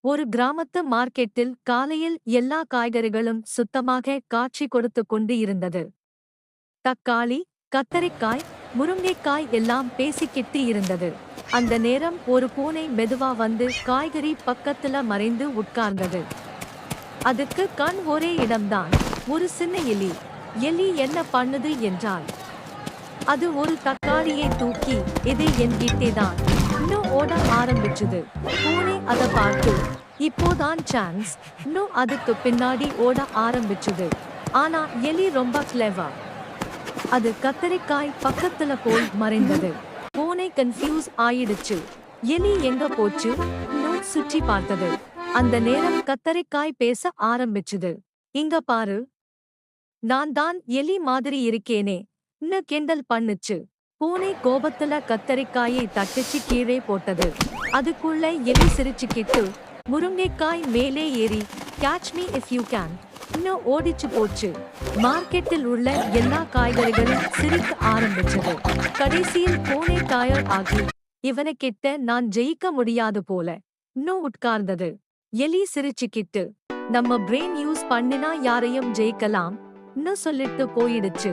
ஒரு கிராமத்து மார்க்கெட்டில் காலையில் எல்லா காய்கறிகளும் சுத்தமாக காட்சி கொடுத்து கொண்டு இருந்தது. தக்காளி, கத்தரிக்காய், முருங்கைக்காய் எல்லாம் பேசிக்கிட்டு இருந்தது. அந்த நேரம் ஒரு பூனை மெதுவா வந்து காய்கறி பக்கத்துல மறைந்து உட்கார்ந்தது. அதுக்கு கண் ஒரே இடம்தான். ஒரு சின்ன எலி. எலி என்ன பண்ணுது என்றால், அது ஒரு தக்காளியை தூக்கி, இது என்கிட்டேதான் இன்னும் ஓட ஆரம்பிச்சுது. பூனை அத பார்த்து, இப்போதான் சான்ஸ் இன்னும் அதுக்கு பின்னாடி ஓட ஆரம்பிச்சுது. ஆனா எலி ரொம்ப கிளெவர். அது கத்தரிக்காய் பக்கத்துல போய் மறைந்தது. பூனை கன்ஃபியூஸ் ஆயிடுச்சு. எலி எங்க போச்சு இன்னும் சுற்றி பார்த்தது. அந்த நேரம் கத்தரிக்காய் பேச ஆரம்பிச்சுது. இங்க பாரு, நான் தான் எலி மாதிரி இருக்கேனே ன்னு கிண்டல் பண்ணுச்சு. பூனை கோபத்துல கத்தரிக்காயை தட்டிச்சு கீழே போட்டது. அதுக்குள்ள எலி சிரிச்சுக்கிட்டு முருங்கைக்காய் மேலே ஏறி catch me if you can ன்னு ஓடிச்சு போச்சு. மார்க்கெட்டில் உள்ள எல்லா காய்கறிகளும் சிரிக்க ஆரம்பிச்சது. கடைசியில் பூனை டயர்ட் ஆகி, இவனுக்கிட்ட நான் ஜெயிக்க முடியாது போல இன்னும் உட்கார்ந்தது. எலி சிரிச்சுக்கிட்டு, நம்ம பிரெயின் யூஸ் பண்ணினா யாரையும் ஜெயிக்கலாம் ன்னு சொல்லிட்டு போயிடுச்சு.